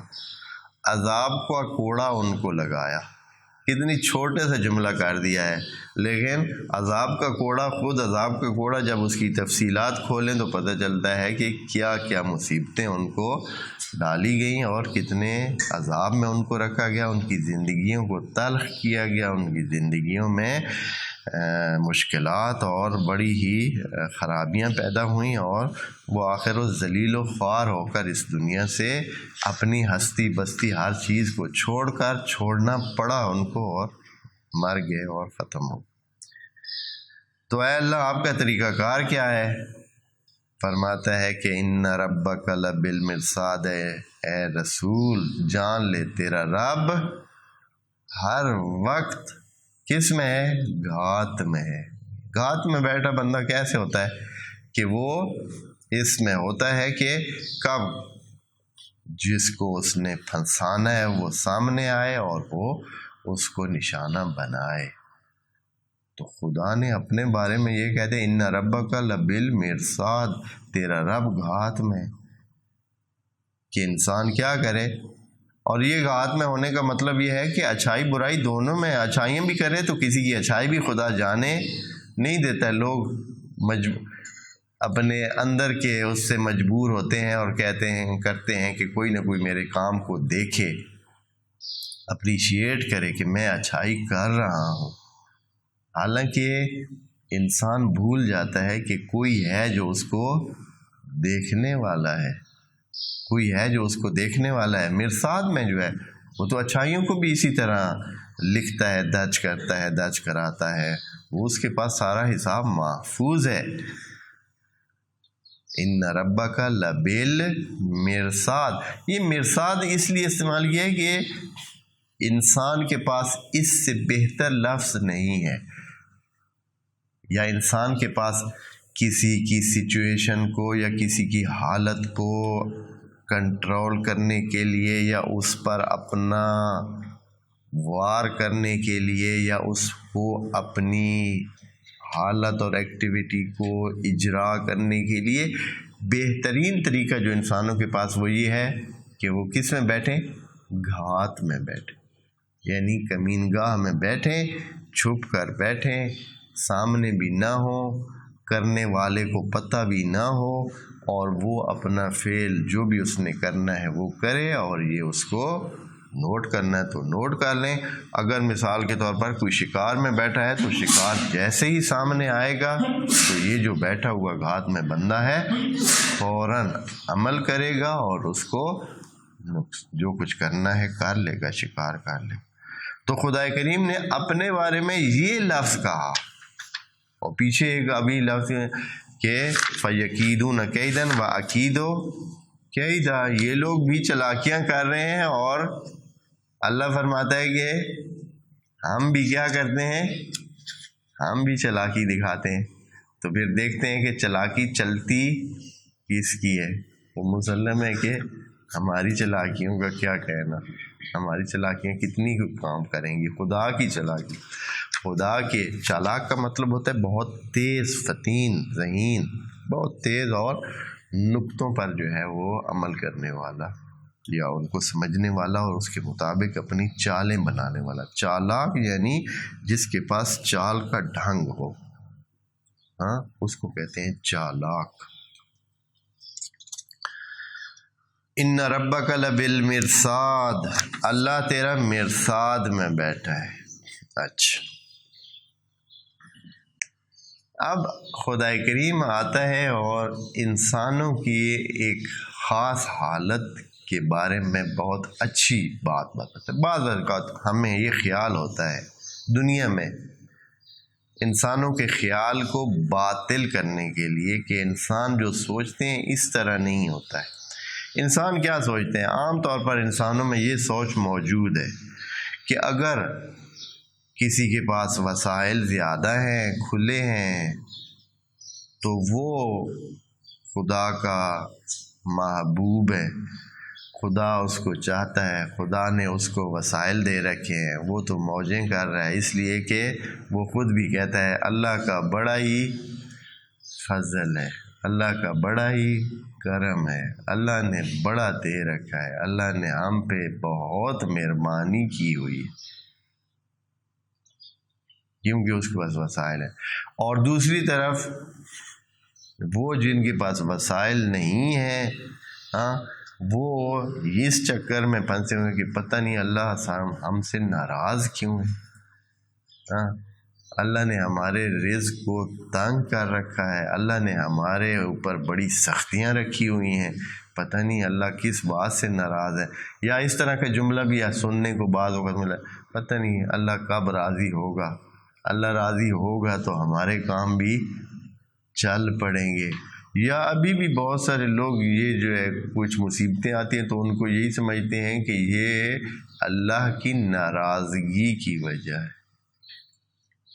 عذاب کا کوڑا ان کو لگایا. کتنی چھوٹے سے جملہ کر دیا ہے، لیکن عذاب کا کوڑا، خود عذاب کا کوڑا جب اس کی تفصیلات کھولیں تو پتہ چلتا ہے کہ کیا کیا مصیبتیں ان کو ڈالی گئیں اور کتنے عذاب میں ان کو رکھا گیا، ان کی زندگیوں کو تلخ کیا گیا، ان کی زندگیوں میں مشکلات اور بڑی ہی خرابیاں پیدا ہوئیں، اور وہ آخر و ذلیل و خوار ہو کر اس دنیا سے اپنی ہستی بستی ہر چیز کو چھوڑنا پڑا ان کو، اور مر گئے اور ختم ہو۔ تو اے اللہ آپ کا طریقہ کار کیا ہے؟ فرماتا ہے کہ ان ربک لبالمرصاد، اے رسول جان لے تیرا رب ہر وقت کس میں ہے؟ گھات میں ہے۔ گھات میں بیٹھا بندہ کیسے ہوتا ہے کہ وہ اس میں ہوتا ہے کہ کب جس کو اس نے پھنسانا ہے وہ سامنے آئے اور وہ اس کو نشانہ بنائے۔ تو خدا نے اپنے بارے میں یہ کہتے ہیں ان ربک لبالمرصاد، تیرا رب گھات میں، کہ انسان کیا کرے۔ اور یہ گھات میں ہونے کا مطلب یہ ہے کہ اچھائی برائی دونوں میں، اچھائیاں بھی کرے تو کسی کی اچھائی بھی خدا جانے نہیں دیتا ہے۔ لوگ اپنے اندر کے اس سے مجبور ہوتے ہیں اور کرتے ہیں کہ کوئی نہ کوئی میرے کام کو دیکھے، اپریشیٹ کرے کہ میں اچھائی کر رہا ہوں، حالانکہ انسان بھول جاتا ہے کہ کوئی ہے جو اس کو دیکھنے والا ہے، کوئی ہے جو اس کو دیکھنے والا ہے۔ مرصاد میں جو ہے وہ تو اچھائیوں کو بھی اسی طرح لکھتا ہے، درج کرتا ہے، درج کراتا ہے، وہ اس کے پاس سارا حساب محفوظ ہے۔ ان ربک لبالمرصاد، یہ مرصاد اس لیے استعمال کیا ہے کہ انسان کے پاس اس سے بہتر لفظ نہیں ہے، یا انسان کے پاس کسی کی سچویشن کو یا کسی کی حالت کو کنٹرول کرنے کے لیے، یا اس پر اپنا وار کرنے کے لیے، یا اس کو اپنی حالت اور ایکٹیویٹی کو اجرا کرنے کے لیے بہترین طریقہ جو انسانوں کے پاس وہ یہ ہے کہ وہ کس میں بیٹھیں؟ گھات میں بیٹھیں، یعنی کمین گاہ میں بیٹھیں، چھپ کر بیٹھیں، سامنے بھی نہ ہو، کرنے والے کو پتہ بھی نہ ہو، اور وہ اپنا فعل جو بھی اس نے کرنا ہے وہ کرے، اور یہ اس کو نوٹ کرنا ہے تو نوٹ کر لیں۔ اگر مثال کے طور پر کوئی شکار میں بیٹھا ہے تو شکار جیسے ہی سامنے آئے گا تو یہ جو بیٹھا ہوا گھات میں بندہ ہے فوراً عمل کرے گا اور اس کو جو کچھ کرنا ہے کر لے گا، شکار کر لے گا۔ تو خدا کریم نے اپنے بارے میں یہ لفظ کہا، اور پیچھے ایک ابھی لفظ کہ فَيَكِيدُونَ كَيْدًا وَأَكِيدُ كَيْدًا، یہ لوگ بھی چلاکیاں کر رہے ہیں، اور اللہ فرماتا ہے کہ ہم بھی کیا کرتے ہیں؟ ہم بھی چلاکی دکھاتے ہیں۔ تو پھر دیکھتے ہیں کہ چلاکی چلتی کس کی ہے۔ وہ مسلم ہے کہ ہماری چلاکیوں کا کیا کہنا، ہماری چلاکیاں کتنی کام کریں گی، خدا کی چلاکی، خدا کے چالاک کا مطلب ہوتا ہے بہت تیز، فتین، ذہین، بہت تیز اور نقطوں پر جو ہے وہ عمل کرنے والا، یا ان کو سمجھنے والا اور اس کے مطابق اپنی چالیں بنانے والا۔ چالاک یعنی جس کے پاس چال کا ڈھنگ ہو، ہاں اس کو کہتے ہیں چالاک۔ ان ربک لبالمرصاد، اللہ تیرا مرصاد میں بیٹھا ہے۔ اچھا، اب خدا کریم آتا ہے اور انسانوں کی ایک خاص حالت کے بارے میں بہت اچھی بات بتاتا ہے۔ بعض اوقات ہمیں یہ خیال ہوتا ہے دنیا میں انسانوں کے خیال کو باطل کرنے کے لیے کہ انسان جو سوچتے ہیں اس طرح نہیں ہوتا ہے۔ انسان کیا سوچتے ہیں؟ عام طور پر انسانوں میں یہ سوچ موجود ہے کہ اگر کسی کے پاس وسائل زیادہ ہیں، کھلے ہیں، تو وہ خدا کا محبوب ہے، خدا اس کو چاہتا ہے، خدا نے اس کو وسائل دے رکھے ہیں، وہ تو موجیں کر رہا ہے، اس لیے کہ وہ خود بھی کہتا ہے اللہ کا بڑا ہی فضل ہے، اللہ کا بڑا ہی کرم ہے، اللہ نے بڑا دے رکھا ہے، اللہ نے ہم پہ بہت مہربانی کی ہوئی ہے۔ کیونکہ اس کے پاس وسائل ہیں. اور دوسری طرف وہ جن کے پاس وسائل نہیں ہیں وہ اس چکر میں پھنسے ہوئے کہ پتہ نہیں اللہ ہم سے ناراض کیوں ہے. اللہ نے ہمارے رزق کو تنگ کر رکھا ہے، اللہ نے ہمارے اوپر بڑی سختیاں رکھی ہوئی ہیں، پتہ نہیں اللہ کس بات سے ناراض ہے. یا اس طرح کا جملہ بھی سننے کو بعض وقت ملا، پتہ نہیں اللہ کب راضی ہوگا، اللہ راضی ہوگا تو ہمارے کام بھی چل پڑیں گے. یا ابھی بھی بہت سارے لوگ یہ جو ہے کچھ مصیبتیں آتی ہیں تو ان کو یہی سمجھتے ہیں کہ یہ اللہ کی ناراضگی کی وجہ ہے.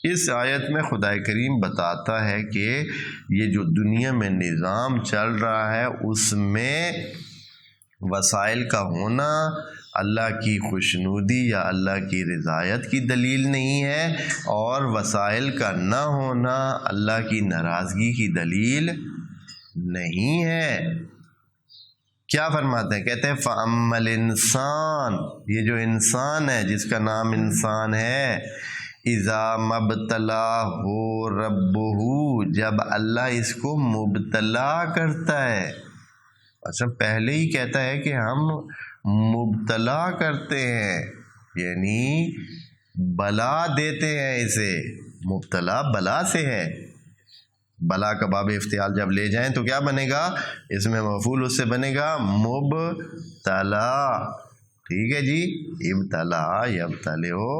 اس آیت میں خدا کریم بتاتا ہے کہ یہ جو دنیا میں نظام چل رہا ہے اس میں وسائل کا ہونا اللہ کی خوشنودی یا اللہ کی رضایت کی دلیل نہیں ہے، اور وسائل کا نہ ہونا اللہ کی ناراضگی کی دلیل نہیں ہے. کیا فرماتے ہیں؟ کہتے ہیں فَأَمَّا الْإِنسان، یہ جو انسان ہے جس کا نام انسان ہے، اذا مبتلاہ ربہ، جب اللہ اس کو مبتلا کرتا ہے. اچھا پہلے ہی کہتا ہے کہ ہم مبتلا کرتے ہیں، یعنی بلا دیتے ہیں اسے. مبتلا بلا سے ہے، بلا کا باب افتعال جب لے جائیں تو کیا بنے گا؟ اس میں مفعول اس سے بنے گا مبتلا. ٹھیک ہے جی، ابتلا یبتلو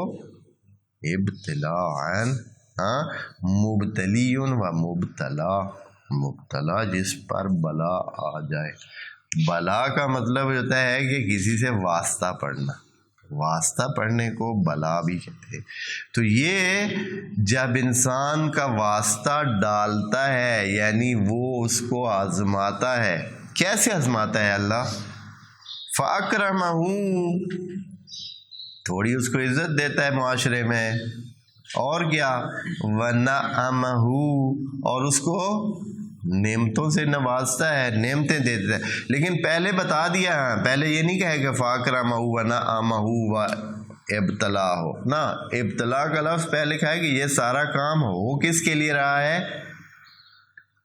ابتلاء، مبتلی و مبتلا، مبتلا جس پر بلا آ جائے. بلا کا مطلب ہوتا ہے کہ کسی سے واسطہ پڑھنا، واسطہ پڑھنے کو بلا بھی کہتے ہیں. تو یہ جب انسان کا واسطہ ڈالتا ہے یعنی وہ اس کو آزماتا ہے. کیسے آزماتا ہے اللہ؟ فَأَكْرَمَهُ، تھوڑی اس کو عزت دیتا ہے معاشرے میں، اور کیا؟ وَنَعَمَهُ، اور اس کو نعمتوں سے نوازتا ہے، نعمتیں دیتا ہے. لیکن پہلے بتا دیا، پہلے یہ نہیں کہے گا فَأَكْرَمَهُ وَنَعَمَهُ وَإِبْتَلَاهُ، نا، ابتلا کا لفظ پہلے کہا ہے کہ یہ سارا کام ہو کس کے لیے رہا ہے؟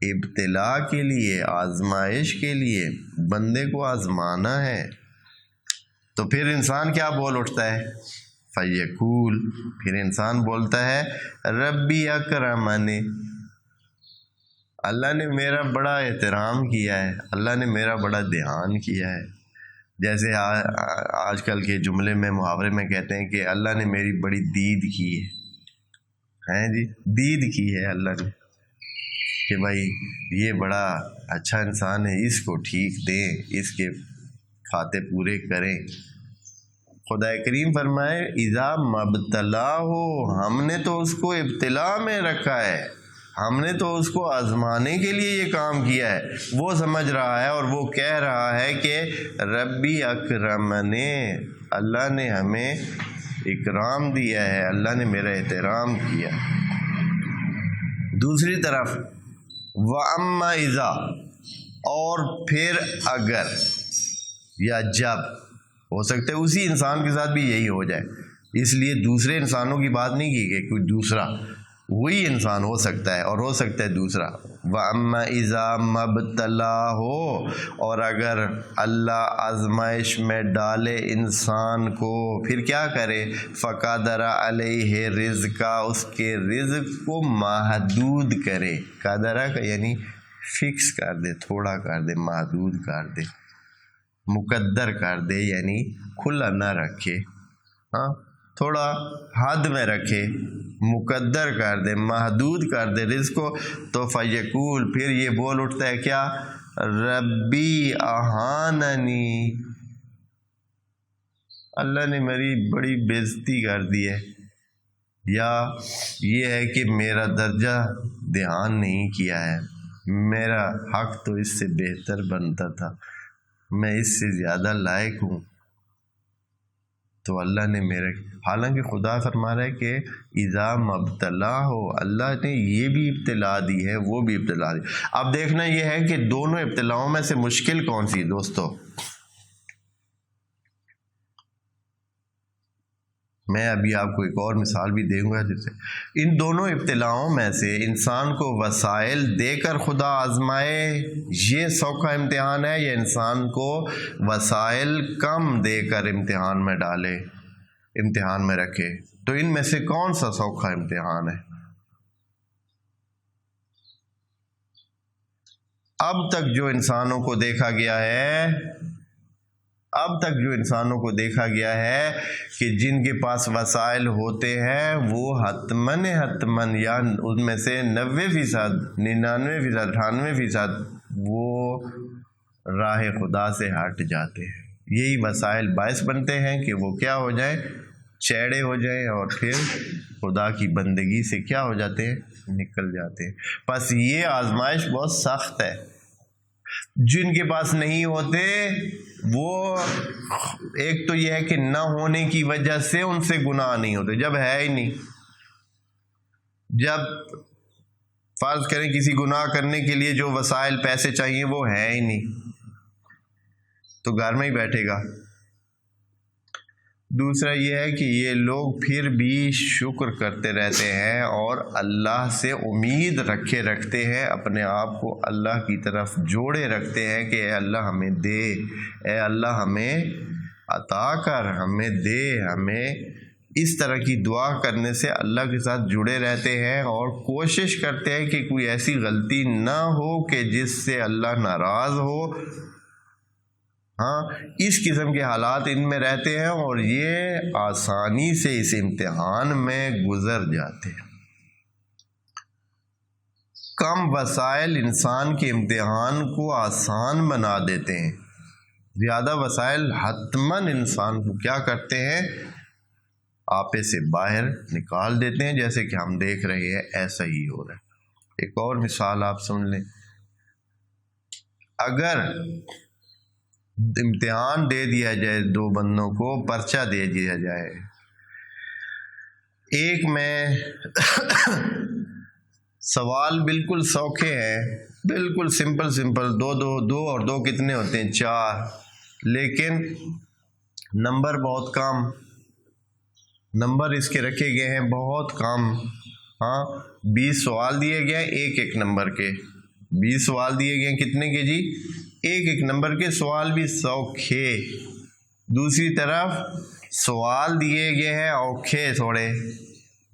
ابتلا کے لیے، آزمائش کے لیے، بندے کو آزمانا ہے. تو پھر انسان کیا بول اٹھتا ہے؟ فیقول، پھر انسان بولتا ہے ربی اکرمنی، اللہ نے میرا بڑا احترام کیا ہے، اللہ نے میرا بڑا دھیان کیا ہے. جیسے آج کل کے جملے میں محاورے میں کہتے ہیں کہ اللہ نے میری بڑی دید کی ہے جی، دید کی ہے اللہ نے کہ بھائی یہ بڑا اچھا انسان ہے، اس کو ٹھیک دیں، اس کے کھاتے پورے کریں. خدا کریم فرمائے اذا مبتلا ہو، ہم نے تو اس کو ابتلا میں رکھا ہے، ہم نے تو اس کو آزمانے کے لیے یہ کام کیا ہے. وہ سمجھ رہا ہے اور وہ کہہ رہا ہے کہ ربی اکرمنے، اللہ نے ہمیں اکرام دیا ہے، اللہ نے میرا احترام کیا. دوسری طرف وَأَمَّا اِذَا، اور پھر اگر یا جب، ہو سکتا ہے اسی انسان کے ساتھ بھی یہی ہو جائے، اس لیے دوسرے انسانوں کی بات نہیں کی کہ کوئی دوسرا، وہی انسان ہو سکتا ہے اور ہو سکتا ہے دوسرا. وَأَمَّا اِذَا مَبْتَلَاهُ، اور اگر اللہ آزمائش میں ڈالے انسان کو، پھر کیا کرے؟ فَقَدَرَ عَلَيْهِ رِزْقَهُ، اس کے رزق کو محدود کرے. قدرہ کا یعنی فکس کر دے، تھوڑا کر دے، محدود کر دے، مقدر کر دے، یعنی کھلا نہ رکھے، تھوڑا حد میں رکھے، مقدر کر دے، محدود کر دے رزق کو. تو فیقول، پھر یہ بول اٹھتا ہے کیا؟ ربی اہاننی، اللہ نے میری بڑی بےزتی کر دی ہے، یا یہ ہے کہ میرا درجہ دھیان نہیں کیا ہے، میرا حق تو اس سے بہتر بنتا تھا، میں اس سے زیادہ لائق ہوں، تو اللہ نے میرے، حالانکہ خدا فرما رہا ہے کہ اذا مبتلا ہو، اللہ نے یہ بھی ابتلا دی ہے، وہ بھی ابتلا دی. اب دیکھنا یہ ہے کہ دونوں ابتلاؤں میں سے مشکل کون سی دوستو؟ میں ابھی آپ کو ایک اور مثال بھی دوں گا، جس سے ان دونوں ابتلاؤں میں سے انسان کو وسائل دے کر خدا آزمائے، یہ سوکھا امتحان ہے، یا انسان کو وسائل کم دے کر امتحان میں ڈالے، امتحان میں رکھے؟ تو ان میں سے کون سا سوکھا امتحان ہے؟ اب تک جو انسانوں کو دیکھا گیا ہے کہ جن کے پاس وسائل ہوتے ہیں وہ حتماً یا ان میں سے 90%، 99%، 98% وہ راہ خدا سے ہٹ جاتے ہیں۔ یہی وسائل باعث بنتے ہیں کہ وہ کیا ہو جائیں، چیڑے ہو جائیں، اور پھر خدا کی بندگی سے کیا ہو جاتے ہیں، نکل جاتے ہیں۔ پس یہ آزمائش بہت سخت ہے۔ جن کے پاس نہیں ہوتے وہ ایک تو یہ ہے کہ نہ ہونے کی وجہ سے ان سے گناہ نہیں ہوتے، جب ہے ہی نہیں۔ جب فرض کریں کسی گناہ کرنے کے لیے جو وسائل پیسے چاہیے وہ ہے ہی نہیں، تو گھر میں ہی بیٹھے گا۔ دوسرا یہ ہے کہ یہ لوگ پھر بھی شکر کرتے رہتے ہیں اور اللہ سے امید رکھتے ہیں، اپنے آپ کو اللہ کی طرف جوڑے رکھتے ہیں کہ اے اللہ ہمیں دے، اے اللہ ہمیں عطا کر، ہمیں دے، ہمیں اس طرح کی دعا کرنے سے اللہ کے ساتھ جڑے رہتے ہیں، اور کوشش کرتے ہیں کہ کوئی ایسی غلطی نہ ہو کہ جس سے اللہ ناراض ہو۔ ہاں، اس قسم کے حالات ان میں رہتے ہیں، اور یہ آسانی سے اس امتحان میں گزر جاتے ہیں۔ کم وسائل انسان کے امتحان کو آسان بنا دیتے ہیں، زیادہ وسائل حتماً انسان کو کیا کرتے ہیں، آپے سے باہر نکال دیتے ہیں، جیسے کہ ہم دیکھ رہے ہیں ایسا ہی ہو رہا ہے۔ ایک اور مثال آپ سن لیں۔ اگر امتحان دے دیا جائے، دو بندوں کو پرچہ دے دیا جائے، ایک میں سوال بالکل سوکھے ہیں، بالکل سمپل، دو اور دو کتنے ہوتے ہیں، 4، لیکن نمبر بہت کم، نمبر اس کے رکھے گئے ہیں بہت کم۔ ہاں، 20 سوال دیے گئے ہیں ایک نمبر کے، 20 سوال دیے گئے ہیں کتنے کے جی، ایک نمبر کے، سوال بھی سوکھے۔ دوسری طرف سوال دیے گئے ہیں اوکھے، تھوڑے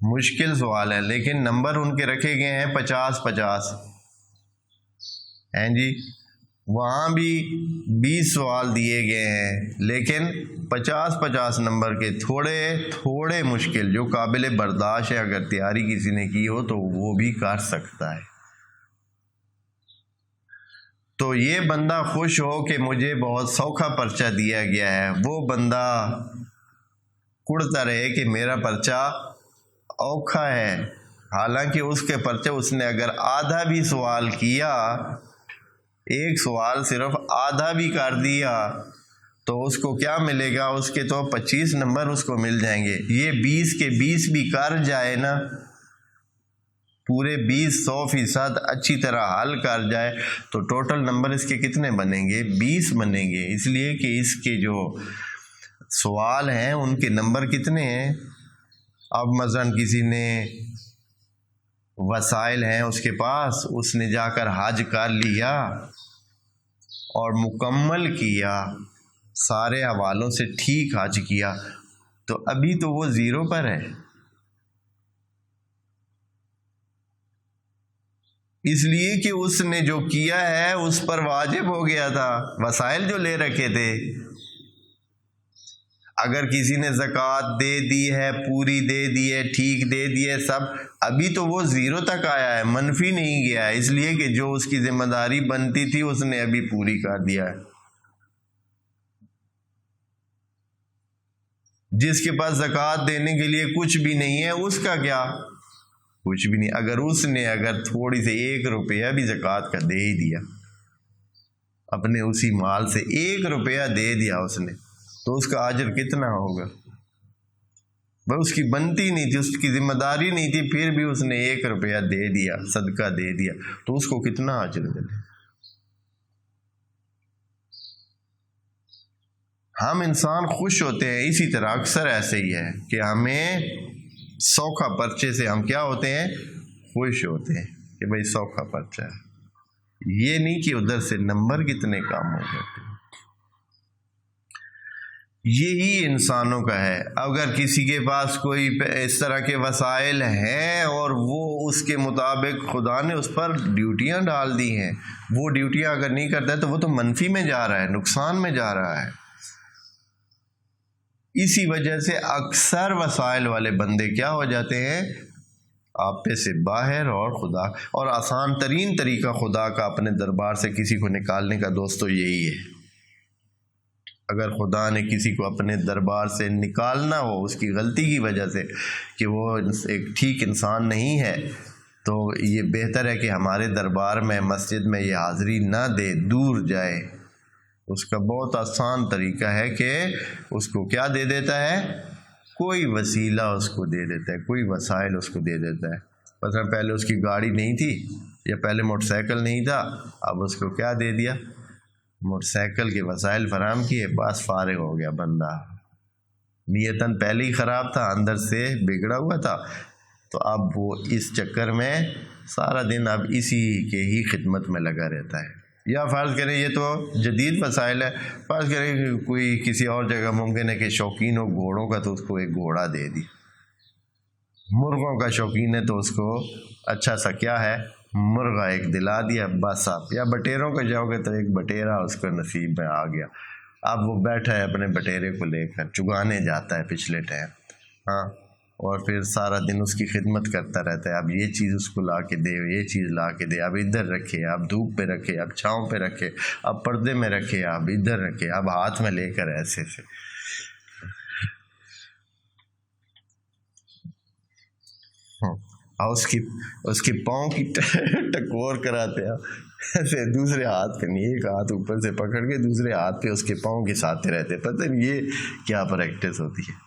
مشکل سوال ہیں، لیکن نمبر ان کے رکھے گئے ہیں 50 ہیں جی۔ وہاں بھی 20 سوال دیے گئے ہیں، لیکن 50 نمبر کے، تھوڑے مشکل، جو قابل برداشت ہے، اگر تیاری کسی نے کی ہو تو وہ بھی کر سکتا ہے۔ تو یہ بندہ خوش ہو کہ مجھے بہت سوکھا پرچہ دیا گیا ہے، وہ بندہ کڑتا رہے کہ میرا پرچہ اوکھا ہے، حالانکہ اس کے پرچہ اس نے اگر آدھا بھی سوال کیا، ایک سوال صرف آدھا بھی کر دیا، تو اس کو کیا ملے گا، اس کے تو 25 نمبر اس کو مل جائیں گے۔ یہ 20 کے 20 بھی کر جائے نا، پورے 100% اچھی طرح حل کر جائے، تو ٹوٹل نمبر اس کے کتنے بنیں گے، 20 بنیں گے، اس لیے کہ اس کے جو سوال ہیں ان کے نمبر کتنے ہیں۔ اب مثلاً کسی نے وسائل ہیں اس کے پاس، اس نے جا کر حج کر لیا اور مکمل کیا، سارے حوالوں سے ٹھیک حج کیا، تو ابھی تو وہ 0 پر ہے، اس لیے کہ اس نے جو کیا ہے اس پر واجب ہو گیا تھا، وسائل جو لے رکھے تھے۔ اگر کسی نے زکوٰۃ دے دی ہے، پوری دے دی ہے، ٹھیک دے دی ہے سب، ابھی تو وہ 0 تک آیا ہے، منفی نہیں گیا ہے، اس لیے کہ جو اس کی ذمہ داری بنتی تھی اس نے ابھی پوری کر دیا ہے۔ جس کے پاس زکوٰۃ دینے کے لیے کچھ بھی نہیں ہے، اس کا کیا، کچھ بھی نہیں۔ اگر اس نے تھوڑی سے 1 روپیہ بھی زکوٰۃ کا دے ہی دیا، اپنے اسی مال سے 1 روپیہ دے دیا اس نے، تو اس کا اجر کتنا ہوگا؟ وہ اس کی بنتی نہیں تھی، اس کی ذمہ داری نہیں تھی، پھر بھی اس نے 1 روپیہ دے دیا، صدقہ دے دیا، تو اس کو کتنا اجر ملے؟ ہم انسان خوش ہوتے ہیں اسی طرح اکثر ایسے ہی ہے کہ ہمیں سوکھا پرچے سے ہم کیا ہوتے ہیں؟ خوش ہوتے ہیں کہ بھائی سوکھا پرچہ ہے، یہ نہیں کہ ادھر سے نمبر کتنے کام ہو جاتے ہیں۔ یہی انسانوں کا ہے۔ اگر کسی کے پاس کوئی اس طرح کے وسائل ہیں اور وہ اس کے مطابق خدا نے اس پر ڈیوٹیاں ڈال دی ہیں، وہ ڈیوٹیاں اگر نہیں کرتا ہے تو وہ تو منفی میں جا رہا ہے، نقصان میں جا رہا ہے۔ اسی وجہ سے اکثر وسائل والے بندے کیا ہو جاتے ہیں؟ آپ پہ سے باہر، اور خدا، اور آسان ترین طریقہ خدا کا اپنے دربار سے کسی کو نکالنے کا دوستو یہی ہے۔ اگر خدا نے کسی کو اپنے دربار سے نکالنا ہو اس کی غلطی کی وجہ سے کہ وہ ایک ٹھیک انسان نہیں ہے، تو یہ بہتر ہے کہ ہمارے دربار میں، مسجد میں یہ حاضری نہ دے، دور جائے۔ اس کا بہت آسان طریقہ ہے کہ اس کو کیا دے دیتا ہے؟ کوئی وسیلہ اس کو دے دیتا ہے، کوئی وسائل اس کو دے دیتا ہے۔ مثلا پہلے اس کی گاڑی نہیں تھی یا پہلے موٹر سائیکل نہیں تھا، اب اس کو کیا دے دیا؟ موٹر سائیکل کے وسائل فراہم کیے، بس فارغ ہو گیا بندہ۔ نیتاً پہلے ہی خراب تھا، اندر سے بگڑا ہوا تھا، تو اب وہ اس چکر میں سارا دن اب اسی کے ہی خدمت میں لگا رہتا ہے۔ یا فرض کریں یہ تو جدید وسائل ہے، فرض کریں کہ کوئی کسی اور جگہ ممکن ہے کہ شوقین ہو گھوڑوں کا تو اس کو ایک گھوڑا دے دی، مرغوں کا شوقین ہے تو اس کو اچھا سا کیا ہے؟ مرغا ایک دلا دیا، بس آپ، یا بٹیروں کو جاؤ گے تو ایک بٹیرا اس کو نصیب میں آ گیا، اب وہ بیٹھا ہے اپنے بٹیرے کو لے کر چگانے جاتا ہے پچھلے ٹائم، ہاں، اور پھر سارا دن اس کی خدمت کرتا رہتا ہے۔ اب یہ چیز اس کو لا کے دے، یہ چیز لا کے دے، اب ادھر رکھے، اب دھوپ پہ رکھے، اب چھاؤں پہ رکھے، اب پردے میں رکھے، اب ادھر رکھے، اب ہاتھ میں لے کر ایسے سے، اور اس کی پاؤں کی ٹکور کراتے ہیں ایسے، دوسرے ہاتھ پہ نہیں، ایک ہاتھ اوپر سے پکڑ کے دوسرے ہاتھ پہ اس کے پاؤں گھساتے رہتے، پتہ نہیں یہ کیا پریکٹس ہوتی ہے۔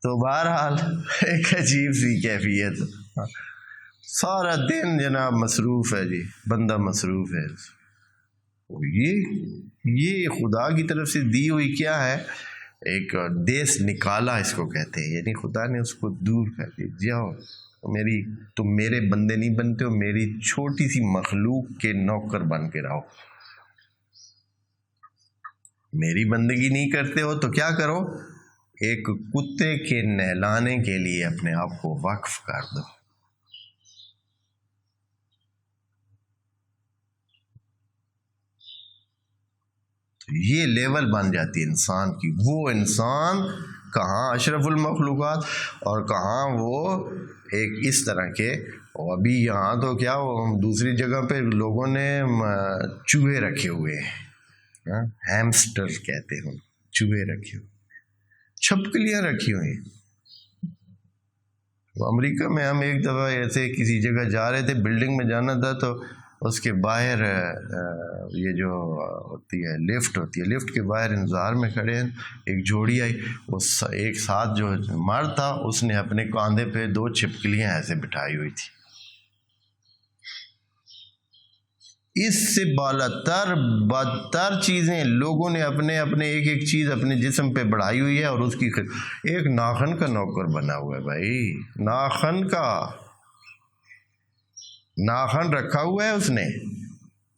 تو بہرحال ایک عجیب سی کیفیت، سارا دن جناب مصروف ہے جی، بندہ مصروف ہے۔ یہ خدا کی طرف سے دی ہوئی کیا ہے؟ ایک دیس نکالا اس کو کہتے ہیں، یعنی خدا نے اس کو دور کر دیا، جاؤ تم میرے بندے نہیں بنتے ہو، میری چھوٹی سی مخلوق کے نوکر بن کے رہو، میری بندگی نہیں کرتے ہو تو کیا کرو؟ ایک کتے کے نہلانے کے لیے اپنے آپ کو وقف کر دو۔ یہ لیول بن جاتی ہے انسان کی، وہ انسان کہاں اشرف المخلوقات اور کہاں وہ ایک اس طرح کے، اور ابھی یہاں تو کیا دوسری جگہ پہ لوگوں نے چوہے رکھے ہوئے ہیں، ہیمسٹر کہتے ہیں، چوہے رکھے ہوئے، چھپکلیاں رکھی ہوئی ہیں۔ امریکہ میں ہم ایک دفعہ ایسے کسی جگہ جا رہے تھے، بلڈنگ میں جانا تھا، تو اس کے باہر یہ جو ہوتی ہے لفٹ ہوتی ہے، لفٹ کے باہر انتظار میں کھڑے ہیں، ایک جوڑی آئی، اس ایک ساتھ جو مرد تھا اس نے اپنے کاندھے پہ 2 چھپکلیاں ایسے بٹھائی ہوئی تھی۔ اس سے بدتر چیزیں لوگوں نے اپنے ایک ایک چیز اپنے جسم پہ بڑھائی ہوئی ہے، اور اس کی ایک ناخن کا نوکر بنا ہوا ہے بھائی، ناخن رکھا ہوا ہے اس نے،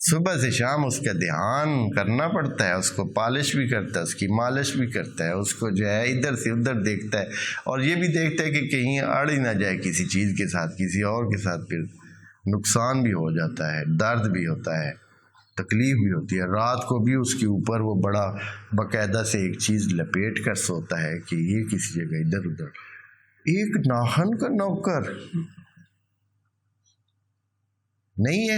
صبح سے شام اس کا دھیان کرنا پڑتا ہے، اس کو پالش بھی کرتا ہے، اس کی مالش بھی کرتا ہے، اس کو جو ہے ادھر سے ادھر دیکھتا ہے، اور یہ بھی دیکھتا ہے کہ کہیں اڑ ہی نہ جائے کسی چیز کے ساتھ، کسی اور کے ساتھ، پھر نقصان بھی ہو جاتا ہے، درد بھی ہوتا ہے، تکلیف بھی ہوتی ہے۔ رات کو بھی اس کے اوپر وہ بڑا باقاعدہ سے ایک چیز لپیٹ کر سوتا ہے کہ یہ کسی جگہ ادھر ادھر، ایک ناخن کا نوکر نہیں ہے۔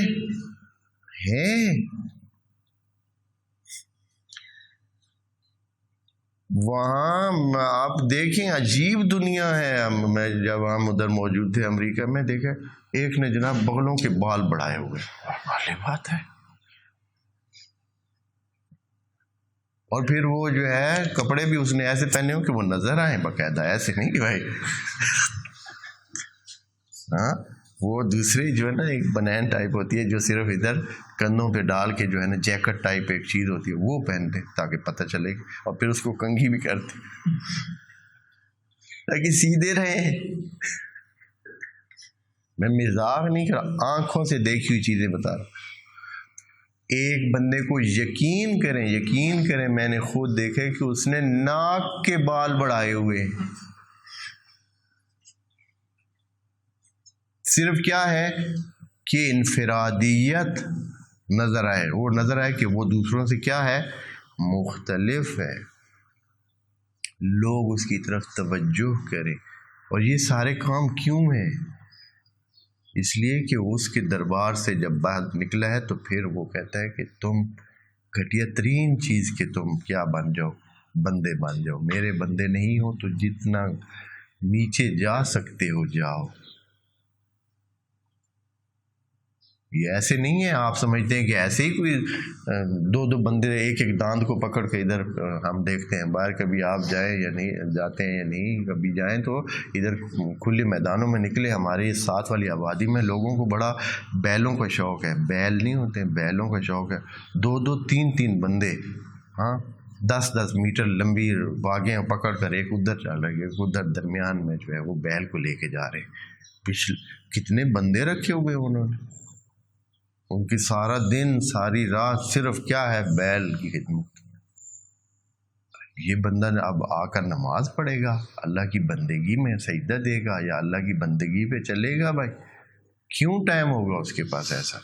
وہاں آپ دیکھیں عجیب دنیا ہے۔ میں جب ہم ادھر موجود تھے امریکہ میں، دیکھیں ایک نے جناب بغلوں کے بال بڑھائے ہوئے، والی بات ہے، اور پھر وہ جو ہے کپڑے بھی اس نے ایسے پہنے ہو کہ وہ نظر آئیں باقاعدہ، ایسے نہیں کہ بھائی ہاں وہ دوسری جو ہے نا ایک بنین ٹائپ ہوتی ہے جو صرف ادھر کندھوں پہ ڈال کے جو ہے نا جیکٹ ٹائپ ایک چیز ہوتی ہے وہ پہنتے تاکہ پتہ چلے، اور پھر اس کو کنگھی بھی کرتے تاکہ سیدھے رہیں۔ میں مزاح نہیں کر رہا، آنکھوں سے دیکھی ہوئی چیزیں بتا رہا ہوں۔ ایک بندے کو یقین کریں میں نے خود دیکھا کہ اس نے ناک کے بال بڑھائے ہوئے ہیں۔ صرف کیا ہے کہ انفرادیت نظر آئے، وہ نظر آئے کہ وہ دوسروں سے کیا ہے، مختلف ہے، لوگ اس کی طرف توجہ کریں۔ اور یہ سارے کام کیوں ہیں؟ اس لیے کہ اس کے دربار سے جب باہر نکلا ہے تو پھر وہ کہتا ہے کہ تم گھٹیا ترین چیز کہ تم کیا بن جاؤ، بندے بن جاؤ، میرے بندے نہیں ہو تو جتنا نیچے جا سکتے ہو جاؤ۔ یہ ایسے نہیں ہے آپ سمجھتے ہیں کہ ایسے ہی کوئی دو بندے ایک داند کو پکڑ کے ادھر ہم دیکھتے ہیں باہر، کبھی آپ جائیں یا نہیں جاتے ہیں یا نہیں، کبھی جائیں تو ادھر کھلے میدانوں میں نکلے۔ ہماری ساتھ والی آبادی میں لوگوں کو بڑا بیلوں کا شوق ہے، بیل نہیں ہوتے بیلوں کا شوق ہے، دو تین بندے، ہاں 10 میٹر لمبی باغیں پکڑ کر ایک ادھر چل رہے، ایک ادھر، درمیان میں جو ہے وہ بیل کو لے کے جا رہے۔ کتنے بندے رکھے ہوئے انہوں نے، ان کی سارا دن ساری رات صرف کیا ہے، بیل کی خدمت۔ یہ بندہ اب آ کر نماز پڑھے گا، اللہ کی بندگی میں سجدہ دے گا یا اللہ کی بندگی پہ چلے گا؟ بھائی کیوں ٹائم ہوگا اس کے پاس ایسا؟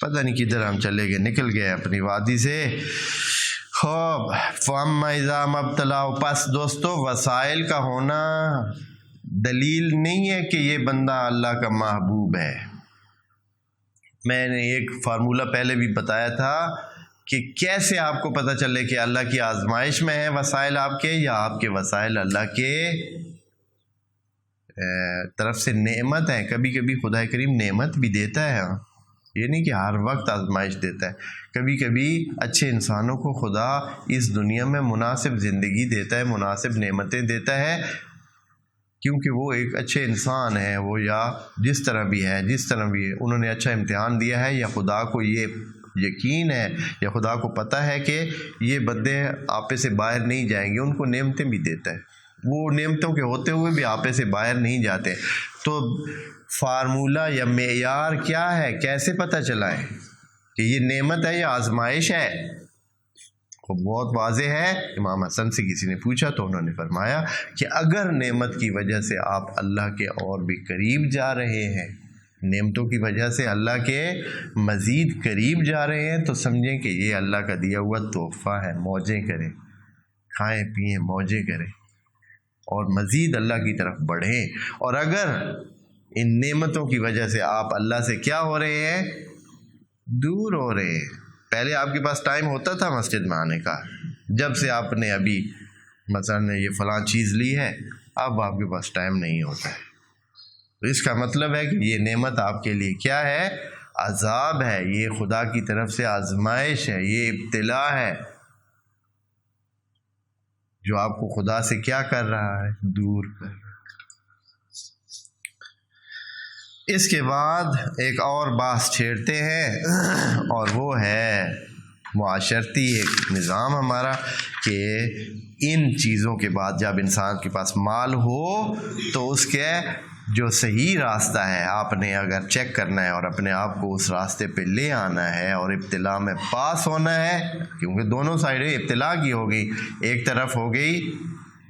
پتہ نہیں کدھر ہم چلے گئے، نکل گئے اپنی وادی سے۔ خوب فَأَمَّا إِذَا مَا ابْتَلَاهُ، پس دوستو وسائل کا ہونا دلیل نہیں ہے کہ یہ بندہ اللہ کا محبوب ہے۔ میں نے ایک فارمولہ پہلے بھی بتایا تھا کہ کیسے آپ کو پتہ چلے کہ اللہ کی آزمائش میں ہے وسائل آپ کے، یا آپ کے وسائل اللہ کے طرف سے نعمت ہے۔ کبھی کبھی خدا کریم نعمت بھی دیتا ہے، یہ نہیں کہ ہر وقت آزمائش دیتا ہے۔ کبھی کبھی اچھے انسانوں کو خدا اس دنیا میں مناسب زندگی دیتا ہے، مناسب نعمتیں دیتا ہے، کیونکہ وہ ایک اچھے انسان ہیں، وہ یا جس طرح بھی ہے انہوں نے اچھا امتحان دیا ہے، یا خدا کو یہ یقین ہے یا خدا کو پتہ ہے کہ یہ بندے آپے سے باہر نہیں جائیں گے، ان کو نعمتیں بھی دیتا ہے، وہ نعمتوں کے ہوتے ہوئے بھی آپے سے باہر نہیں جاتے۔ تو فارمولہ یا معیار کیا ہے، کیسے پتہ چلائیں کہ یہ نعمت ہے یا آزمائش ہے؟ وہ بہت واضح ہے۔ امام حسن سے کسی نے پوچھا تو انہوں نے فرمایا کہ اگر نعمت کی وجہ سے آپ اللہ کے اور بھی قریب جا رہے ہیں، نعمتوں کی وجہ سے اللہ کے مزید قریب جا رہے ہیں، تو سمجھیں کہ یہ اللہ کا دیا ہوا تحفہ ہے، موجیں کریں، کھائیں پئیں موجیں کریں اور مزید اللہ کی طرف بڑھیں۔ اور اگر ان نعمتوں کی وجہ سے آپ اللہ سے کیا ہو رہے ہیں، دور ہو رہے ہیں۔ پہلے آپ کے پاس ٹائم ہوتا تھا مسجد میں آنے کا، جب سے آپ نے ابھی مثلا یہ فلاں چیز لی ہے، اب آپ کے پاس ٹائم نہیں ہوتا ہے، تو اس کا مطلب ہے کہ یہ نعمت آپ کے لیے کیا ہے، عذاب ہے، یہ خدا کی طرف سے آزمائش ہے، یہ ابتلا ہے جو آپ کو خدا سے کیا کر رہا ہے، دور کر رہا ہے۔ اس کے بعد ایک اور بات چھیڑتے ہیں، اور وہ ہے معاشرتی ایک نظام ہمارا، کہ ان چیزوں کے بعد جب انسان کے پاس مال ہو تو اس کے جو صحیح راستہ ہے آپ نے اگر چیک کرنا ہے اور اپنے آپ کو اس راستے پہ لے آنا ہے اور ابتلا میں پاس ہونا ہے، کیونکہ دونوں سائڈیں ابتلا کی ہو گئی، ایک طرف ہو گئی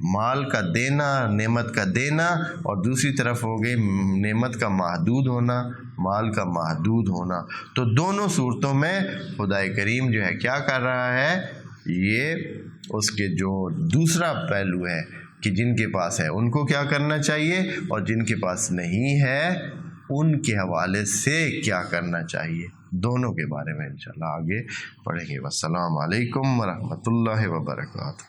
مال کا دینا، نعمت کا دینا، اور دوسری طرف ہو گئی نعمت کا محدود ہونا، مال کا محدود ہونا۔ تو دونوں صورتوں میں خدا کریم جو ہے کیا کر رہا ہے، یہ اس کے جو دوسرا پہلو ہے کہ جن کے پاس ہے ان کو کیا کرنا چاہیے، اور جن کے پاس نہیں ہے ان کے حوالے سے کیا کرنا چاہیے، دونوں کے بارے میں انشاءاللہ آگے پڑھیں گے۔ والسلام علیکم ورحمۃ اللہ وبرکاتہ۔